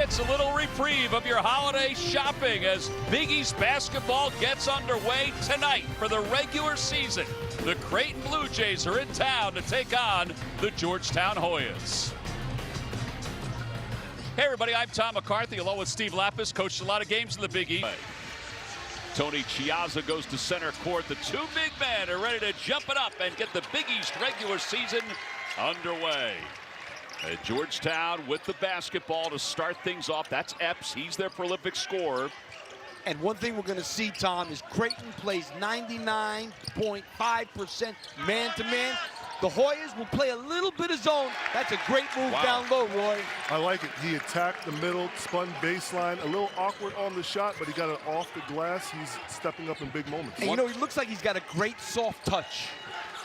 gets a little reprieve of your holiday shopping as Big East basketball gets underway tonight for the regular season. The Creighton Blue Jays are in town to take on the Georgetown Hoyas. Hey everybody, I'm Tom McCarthy along with Steve Lapis. Coached a lot of games in the Big East. Tony Chiazza goes to center court. The two big men are ready to jump it up and get the Big East regular season underway. Georgetown with the basketball to start things off. That's Epps. He's their prolific scorer. And one thing we're going to see, Tom, is Creighton plays 99.5% man-to-man. The Hoyas will play a little bit of zone. That's a great move down low, Roy. I like it. He attacked the middle, spun baseline. A little awkward on the shot, but he got it off the glass. He's stepping up in big moments. And you know, he looks like he's got a great soft touch.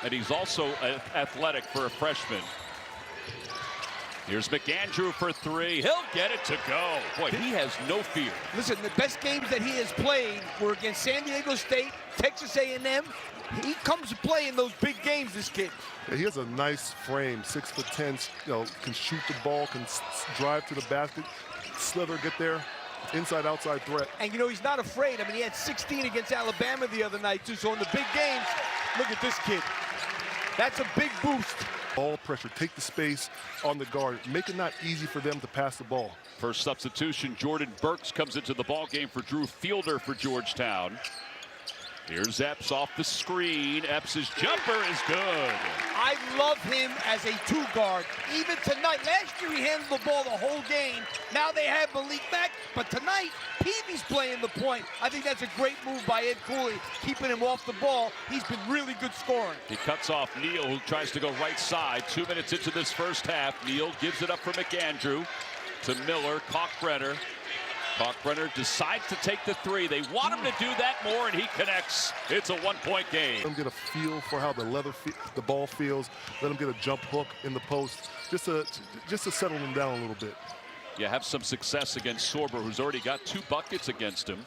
And he's also athletic for a freshman. Here's McAndrew for three. He'll get it to go. Boy, he has no fear. Listen, the best games that he has played were against San Diego State, Texas A&M. He comes to play in those big games, this kid. Yeah, he has a nice frame, 6'10", can shoot the ball, can drive to the basket, slither, get there, inside-outside threat. And you know, he's not afraid. I mean, he had 16 against Alabama the other night, too. So in the big games, look at this kid. That's a big boost. Ball pressure, take the space on the guard, make it not easy for them to pass the ball. First substitution, Jordan Burks comes into the ball game for Drew Fielder for Georgetown. Here's Epps off the screen. Epps' jumper is good. I love him as a two guard. Even tonight, last year he handled the ball the whole game. Now they have Malik back, but tonight Peavy's playing the point. I think that's a great move by Ed Cooley, keeping him off the ball. He's been really good scoring. He cuts off Neal, who tries to go right side. 2 minutes into this first half. Neal gives it up for McAndrew to Miller. Kalkbrenner. Kalkbrenner decides to take the three. They want him to do that more, and he connects. It's a one-point game. Let him get a feel for how the ball feels. Let him get a jump hook in the post, just to settle him down a little bit. Yeah, have some success against Sorber, who's already got 2 buckets against him.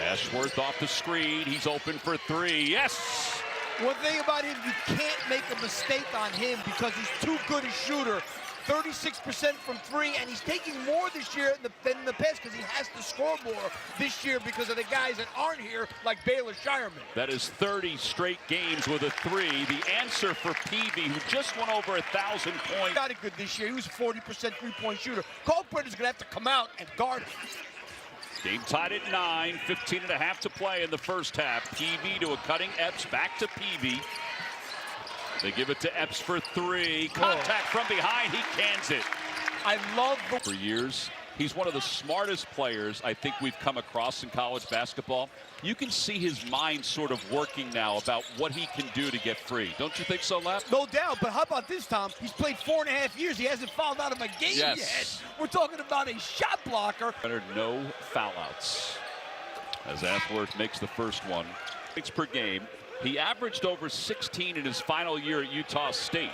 Ashworth off the screen. He's open for 3. Yes! One thing about him, you can't make a mistake on him because he's too good a shooter. 36% from 3, and he's taking more this year than in the past because he has to score more this year because of the guys that aren't here, like Baylor Shireman. That is 30 straight games with a 3. The answer for Peavy, who just went over 1,000 points. Got it good this year. He was a 40% three-point shooter. Kalkbrenner's going to have to come out and guard him. Game tied at 9, 15 and a half to play in the first half. Peavy to a cutting Epps, back to Peavy. They give it to Epps for 3. Contact from behind. He cans it. I love the... For years, he's one of the smartest players I think we've come across in college basketball. You can see his mind sort of working now about what he can do to get free. Don't you think so, Lap? No doubt, but how about this, Tom? He's played 4.5 years. He hasn't fouled out of a game yet. We're talking about a shot blocker. No foul outs as Ashworth makes the first one. Points per game. He averaged over 16 in his final year at Utah State.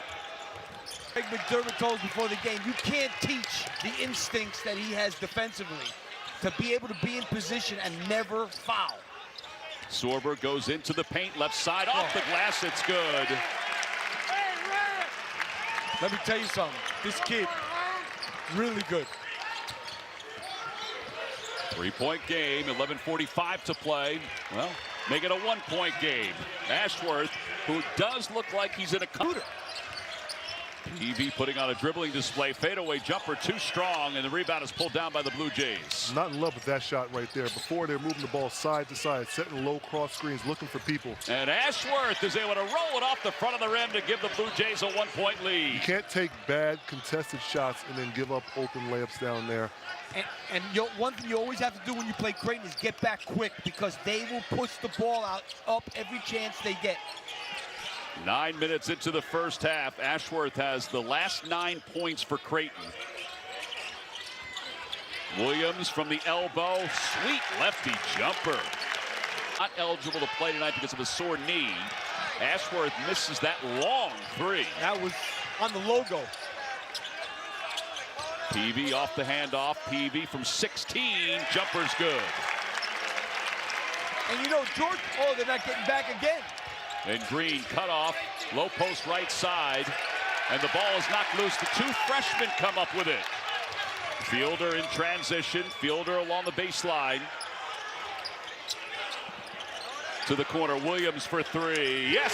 Greg McDermott told us before the game, you can't teach the instincts that he has defensively to be able to be in position and never foul. Sorber goes into the paint, left side, off the glass, it's good. Let me tell you something, this kid, really good. 3-point game, 11:45 to play. Well, make it a 1-point game. Ashworth, who does look like he's in a shooter. Peavy putting on a dribbling display. Fadeaway jumper too strong, and the rebound is pulled down by the Blue Jays. Not in love with that shot right there. Before, they're moving the ball side to side, setting low cross screens, looking for people. And Ashworth is able to roll it off the front of the rim to give the Blue Jays a 1-point lead. You can't take bad contested shots and then give up open layups down there. And one thing you always have to do when you play Creighton is get back quick because they will push the ball up every chance they get. 9 minutes into the first half. Ashworth has the last 9 points for Creighton. Williams from the elbow. Sweet lefty jumper. Not eligible to play tonight because of a sore knee. Ashworth misses that long 3. That was on the logo. Peavy off the handoff. Peavy from 16. Jumper's good. And you know, George, they're not getting back again. And Green cut off, low post right side, and the ball is knocked loose. The 2 freshmen come up with it. Fielder in transition. Fielder along the baseline. To the corner. Williams for three. Yes!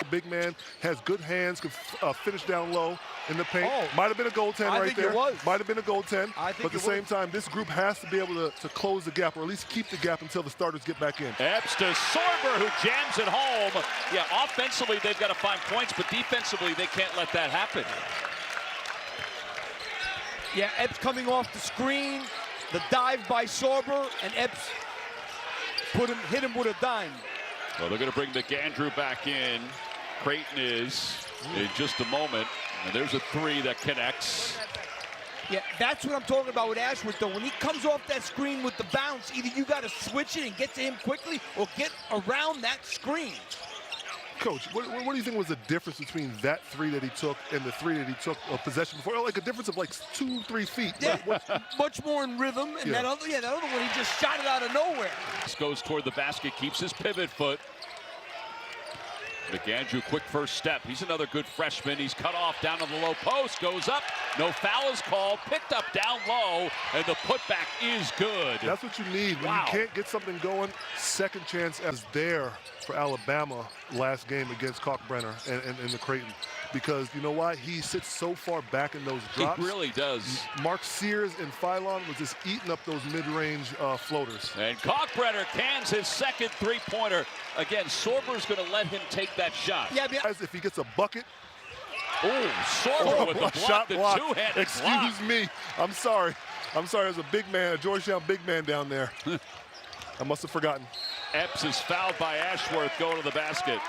Big man has good hands, can finish down low in the paint. Oh. Might have been a goaltend right there. It was. Might have been a goaltend. But at the same time, this group has to be able to close the gap, or at least keep the gap until the starters get back in. Epps to Sorber, who jams it home. Yeah, offensively, they've got to find points, but defensively, they can't let that happen. Yeah, Epps coming off the screen, the dive by Sorber, and Epps hit him with a dime. Well, they're going to bring McAndrew back in. Creighton is in just a moment. And there's a three that connects. Yeah, that's what I'm talking about with Ashworth, though. When he comes off that screen with the bounce, either you got to switch it and get to him quickly or get around that screen. Coach, what do you think was the difference between that three that he took and the three that he took a possession before? Like a difference of like 2-3 feet. Yeah, much more in rhythm. And that other one, he just shot it out of nowhere. This goes toward the basket, keeps his pivot foot. McAndrew, quick first step. He's another good freshman. He's cut off down to the low post, goes up. No foul is called, picked up down low, and the putback is good. That's what you need. When you can't get something going, second chance is there for Alabama last game against Kalkbrenner and the Creighton. Because you know why? He sits so far back in those drops. He really does. Mark Sears and Phylon was just eating up those mid-range floaters. And Kalkbrenner cans his second three-pointer. Again, Sorber's going to let him take that shot. Yeah, if he gets a bucket. Oh, Sorber with the block, shot the block. two-handed Excuse block. me. I'm sorry. There's a big man, a Georgetown big man down there. I must have forgotten. Epps is fouled by Ashworth going to the basket.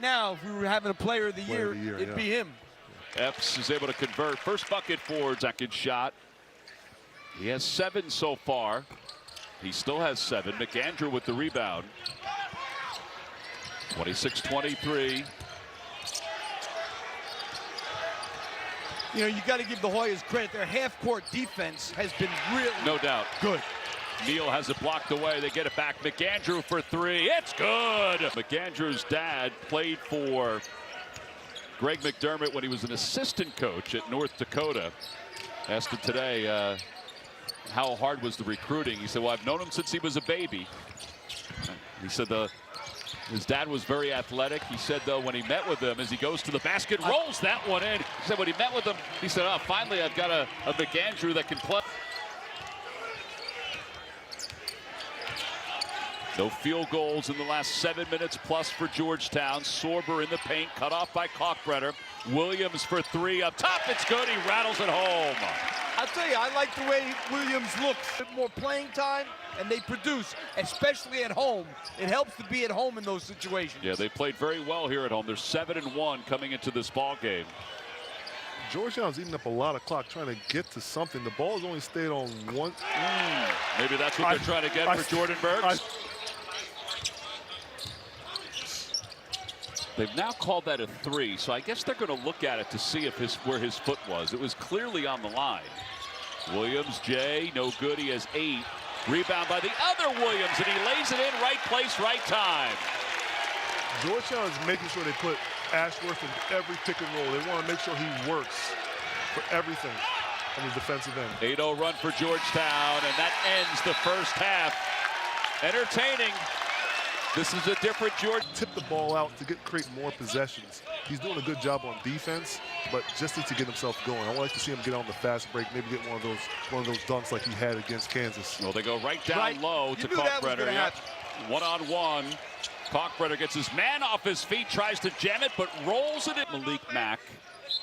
Now, if we were having a player of the year, it'd be him. Epps is able to convert. First bucket for second shot. He has 7 so far. He still has 7. McAndrew with the rebound. 26-23. You know, you got to give the Hoyas credit. Their half-court defense has been really no doubt good. Neal has it blocked away. They get it back. McAndrew for three. It's good. McAndrew's dad played for Greg McDermott when he was an assistant coach at North Dakota. Asked him today how hard was the recruiting. He said, well, I've known him since he was a baby. He said his dad was very athletic. He said, though, when he met with him, as he goes to the basket, rolls that one in. He said when he met with him, he said, oh, finally I've got a McAndrew that can play. No field goals in the last 7 minutes plus for Georgetown. Sorber in the paint, cut off by Kalkbrenner. Williams for three up top. It's good. He rattles it home. I'll tell you, I like the way Williams looks. A bit more playing time, and they produce, especially at home. It helps to be at home in those situations. Yeah, they played very well here at home. They're 7-1 coming into this ball game. Georgetown's eating up a lot of clock trying to get to something. The ball's only stayed on one. Maybe that's what they're trying to get for Jordan Burks. They've now called that a three, so I guess they're going to look at it to see if where his foot was. It was clearly on the line. Williams, Jay, no good. He has 8. Rebound by the other Williams, and he lays it in right place, right time. Georgetown is making sure they put Ashworth in every pick and roll. They want to make sure he works for everything on the defensive end. 8-0 run for Georgetown, and that ends the first half. Entertaining. This is a different George. Tip the ball out to create more possessions. He's doing a good job on defense, but just needs to get himself going. I would like to see him get on the fast break, maybe get one of those dunks like he had against Kansas. Well, they go right down low to Kalkbrenner. Yep. One-on-one. Kalkbrenner gets his man off his feet, tries to jam it, but rolls it in. Malik Mack,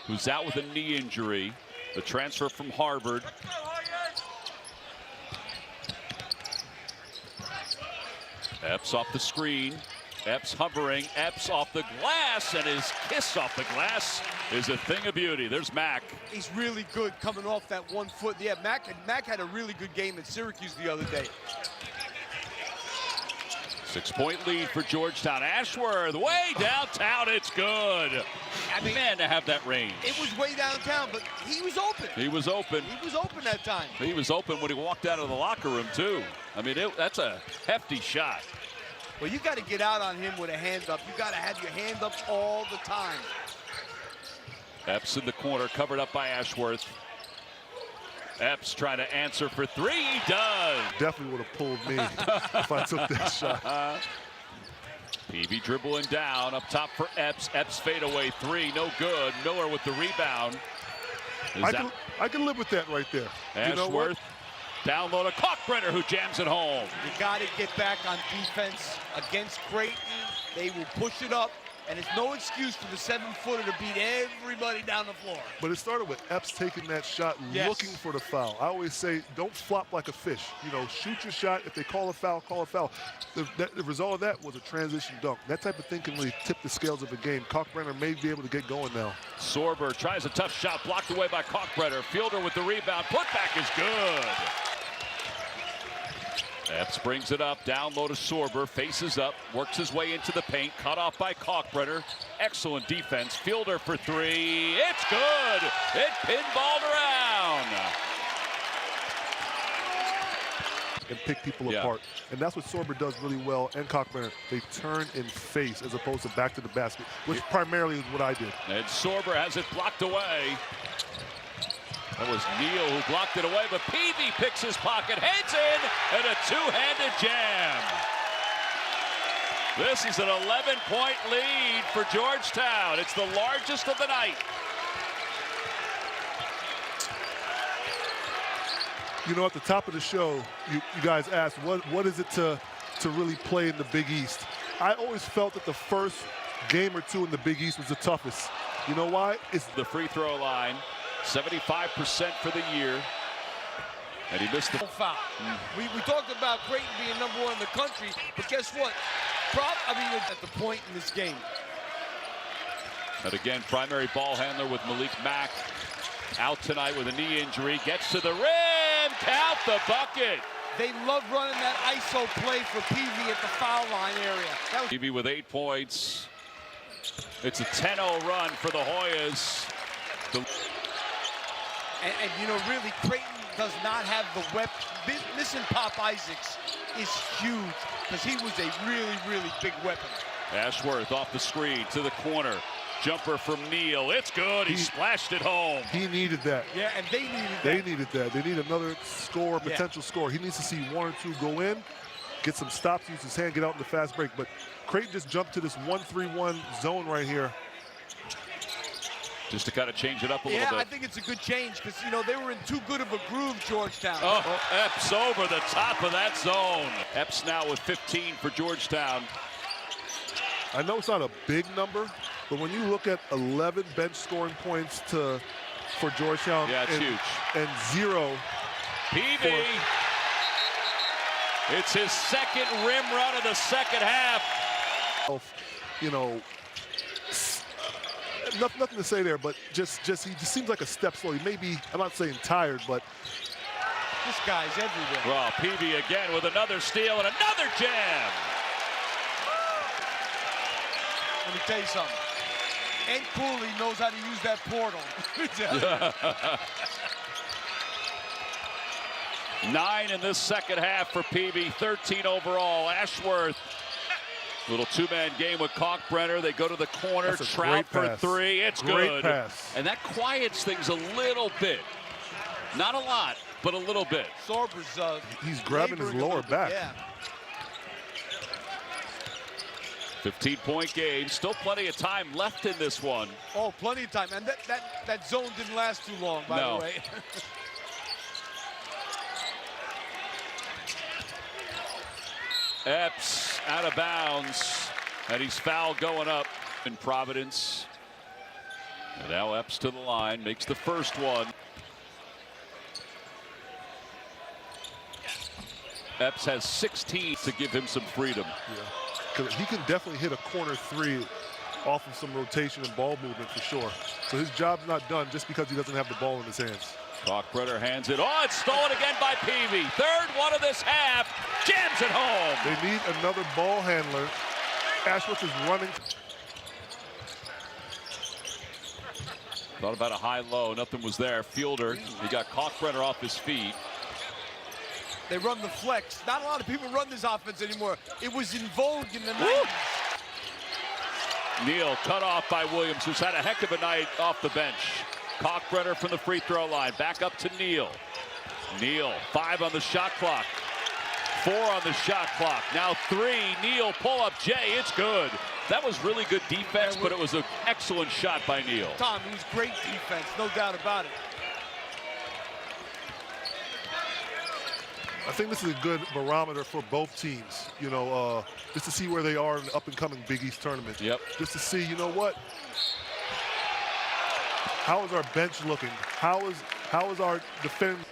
who's out with a knee injury, the transfer from Harvard. Epps off the screen. Epps hovering. Epps off the glass, and his kiss off the glass is a thing of beauty. There's Mack. He's really good coming off that 1 foot. Yeah, Mack had a really good game at Syracuse the other day. 6-point lead for Georgetown. Ashworth way downtown. It's good. I mean, man, to have that range. It was way downtown, but he was open. He was open. He was open that time. He was open when he walked out of the locker room, too. I mean, that's a hefty shot. Well, you got to get out on him with a hand up. You got to have your hand up all the time. Epps in the corner, covered up by Ashworth. Epps trying to answer for three. He does. Definitely would have pulled me if I took that shot. Peavy dribbling down up top for Epps. Epps fadeaway three, no good. Miller with the rebound. I can live with that right there. Ashworth, you know what? down low to Kalkbrenner, who jams it home. You got to get back on defense against Creighton. They will push it up, and it's no excuse for the 7-footer to beat everybody down the floor. But it started with Epps taking that shot, looking for the foul. I always say, don't flop like a fish. You know, shoot your shot. If they call a foul, call a foul. The result of that was a transition dunk. That type of thing can really tip the scales of a game. Kalkbrenner may be able to get going now. Sorber tries a tough shot, blocked away by Kalkbrenner. Fielder with the rebound. Putback is good. Epps brings it up, down low to Sorber, faces up, works his way into the paint, cut off by Kalkbrenner. Excellent defense. Fielder for three. It's good. It pinballed around. And pick people apart. And that's what Sorber does really well, and Kalkbrenner. They turn and face as opposed to back to the basket, which primarily is what I did. And Sorber has it blocked away. That was Neal who blocked it away, but Peavy picks his pocket, heads in, and a two-handed jam. This is an 11-point lead for Georgetown. It's the largest of the night. You know, at the top of the show, you guys asked, what is it to really play in the Big East? I always felt that the first game or two in the Big East was the toughest. You know why? It's the free throw line. 75% for the year. And he missed the foul. We talked about Creighton being #1 in the country, but guess what? At the point in this game. And again, primary ball handler with Malik Mack out tonight with a knee injury. Gets to the rim. Count the bucket. They love running that ISO play for Peavy at the foul line area. Peavy with 8 points. It's a 10-0 run for the Hoyas. And you know, really, Creighton does not have the weapon. Missing Pop Isaacs is huge because he was a really, really big weapon. Ashworth off the screen to the corner. Jumper from Neal. It's good. He splashed it home. He needed that. Yeah, and they needed that. They needed that. They need another score, potential score. He needs to see 1 or 2 go in, get some stops, use his hand, get out in the fast break. But Creighton just jumped to this 1-3-1 zone right here. Just to kind of change it up a little bit. Yeah, I think it's a good change because, you know, they were in too good of a groove, Georgetown. Oh, Epps over the top of that zone. Epps now with 15 for Georgetown. I know it's not a big number, but when you look at 11 bench scoring points for Georgetown, yeah, it's huge. And 0. Peavy. It's his second rim run of the second half. You know, nothing to say there, but he just seems like a step slow. He may be, I'm not saying tired, but this guy's everywhere. Well, Peavy again with another steal and another jam. Let me tell you something. Ed Cooley knows how to use that portal. 9 in this second half for Peavy, 13 overall. Ashworth, little two-man game with Kalkbrenner. They go to the corner, Trout for three. It's good. Pass. And that quiets things a little bit. Not a lot, but a little bit. Sorber's he's grabbing his lower back. Yeah. 15-point game. Still plenty of time left in this one. Oh, plenty of time. And that zone didn't last too long, by the way. Epps out of bounds, and he's fouled going up in Providence. And now Epps to the line, makes the first one. Epps has 16 to give him some freedom. Yeah, he can definitely hit a corner three off of some rotation and ball movement for sure. So his job's not done just because he doesn't have the ball in his hands. Kalkbrenner hands it. Oh, it's stolen again by Peavy. Third one of this half. Jams it home. They need another ball handler. Ashworth is running. Thought about a high-low. Nothing was there. Fielder. He got Kalkbrenner off his feet. They run the flex. Not a lot of people run this offense anymore. It was in vogue in the 90s. Neal cut off by Williams, who's had a heck of a night off the bench. Kalkbrenner from the free throw line. Back up to Neal. Neal, 5 on the shot clock. 4 on the shot clock. Now 3. Neal pull up Jay. It's good. That was really good defense, but it was an excellent shot by Neal. Tom, it was great defense, no doubt about it. I think this is a good barometer for both teams, you know, just to see where they are in the up-and-coming Big East tournament. Yep. Just to see, you know what? How is our bench looking? How is our defense?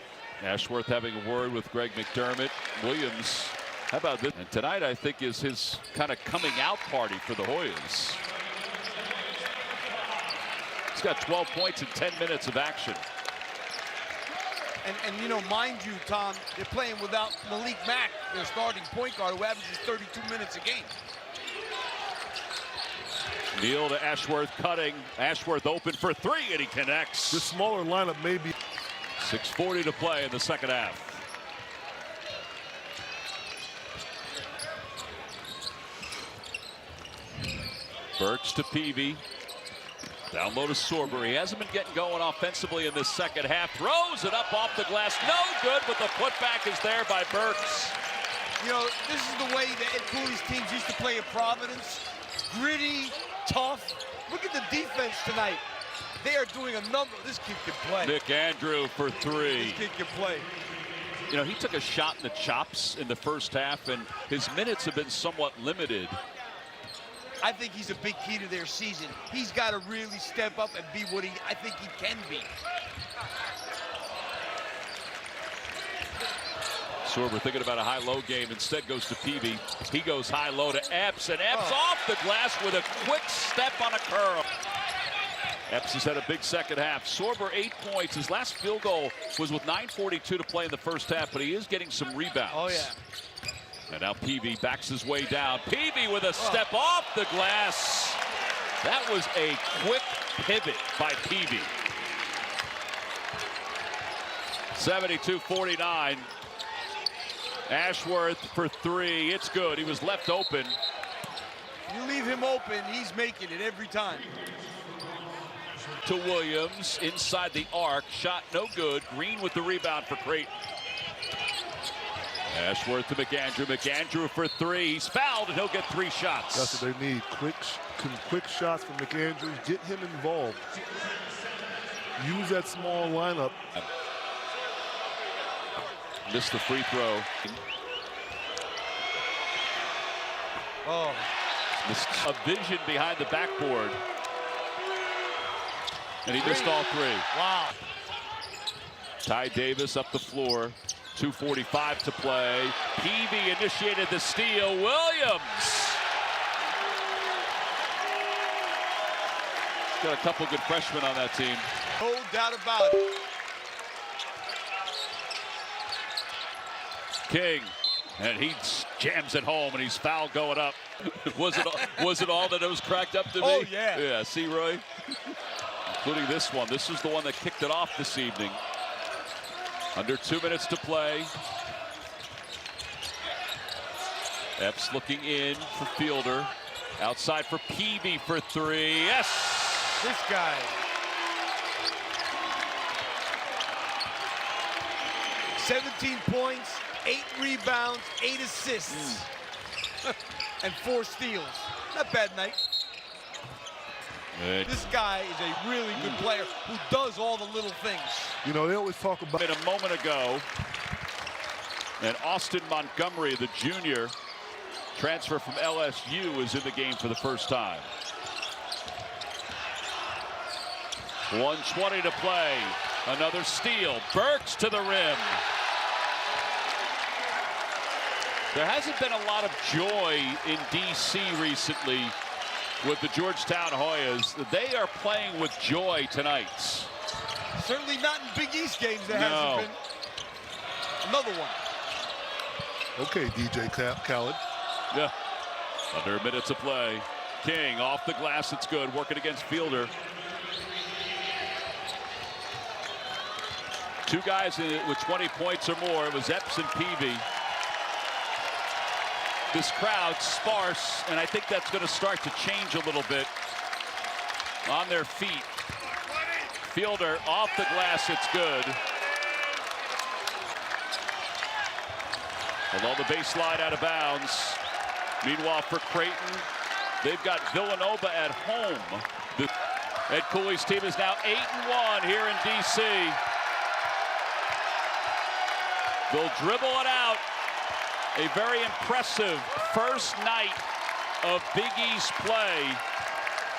Ashworth having a word with Greg McDermott. Williams, how about this? And tonight, I think, is his kind of coming out party for the Hoyas. He's got 12 points in 10 minutes of action. And you know, mind you, Tom, they're playing without Malik Mack, their starting point guard, who averages 32 minutes a game. Neal to Ashworth cutting. Ashworth open for 3, and he connects. This smaller lineup may be. 6:40 to play in the second half. Burks to Peavy. Down low to Sorber. He hasn't been getting going offensively in this second half. Throws it up off the glass. No good, but the putback is there by Burks. You know, this is the way that Ed Cooley's teams used to play at Providence. Gritty, tough. Look at the defense tonight. They are doing a number. This kid can play. Nick Andrew for 3. This kid can play. You know, he took a shot in the chops in the first half, and his minutes have been somewhat limited. I think he's a big key to their season. He's got to really step up and be what I think he can be. Sorber thinking about a high-low game. Instead goes to Peavy. He goes high-low to Epps, and Epps off the glass with a quick step on a curl. Epps has had a big second half. Sorber 8 points. His last field goal was with 9:42 to play in the first half, but he is getting some rebounds. Oh, yeah. And now Peavy backs his way down. Peavy with a step off the glass. That was a quick pivot by Peavy. 72-49. Ashworth for 3. It's good. He was left open. You leave him open, he's making it every time. To Williams inside the arc. Shot no good. Green with the rebound for Creighton. Ashworth to McAndrew. McAndrew for 3. He's fouled, and he'll get 3 shots. That's what they need. Quick shots from McAndrew. Get him involved. Use that small lineup. Missed the free throw. Oh. Missed a vision behind the backboard. And he missed all 3. Wow. Ty Davis up the floor. 2:45 to play. Peavy initiated the steal. Williams. Got a couple good freshmen on that team. No doubt about it. King, and he jams it home, and he's fouled going up. Was it all that it was cracked up to be? Oh, yeah. Yeah, see, Roy? Including this one. This is the one that kicked it off this evening. Under 2 minutes to play. Epps looking in for Fielder. Outside for Peavy for 3. Yes! This guy. "17 points, 8 rebounds, 8 assists, and 4 steals. Not a bad night. This guy is a really good player who does all the little things. You know, they always talk about it a moment ago. And Austin Montgomery, the junior, transfer from LSU, is in the game for the first time. 1:20 to play. Another steal. Burks to the rim. There hasn't been a lot of joy in D.C. recently with the Georgetown Hoyas. They are playing with joy tonight. Certainly not in Big East games, there hasn't been. Another one. Okay, DJ Khaled. Yeah. Under a minute to play. King off the glass. It's good. Working against Fielder. Two guys with 20 points or more. It was Epps and Peavy. This crowd sparse, and I think that's going to start to change a little bit on their feet. Fielder off the glass, it's good. Along the baseline, out of bounds. Meanwhile, for Creighton, they've got Villanova at home. Ed Cooley's team is now 8-1 here in D.C. They'll dribble it out. A very impressive first night of Big East play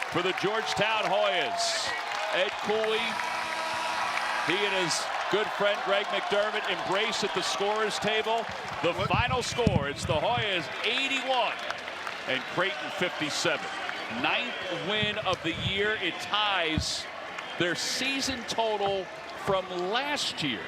for the Georgetown Hoyas. Ed Cooley, he and his good friend Greg McDermott embrace at the scorer's table. The final score, it's the Hoyas 81 and Creighton 57. 9th win of the year. It ties their season total from last year.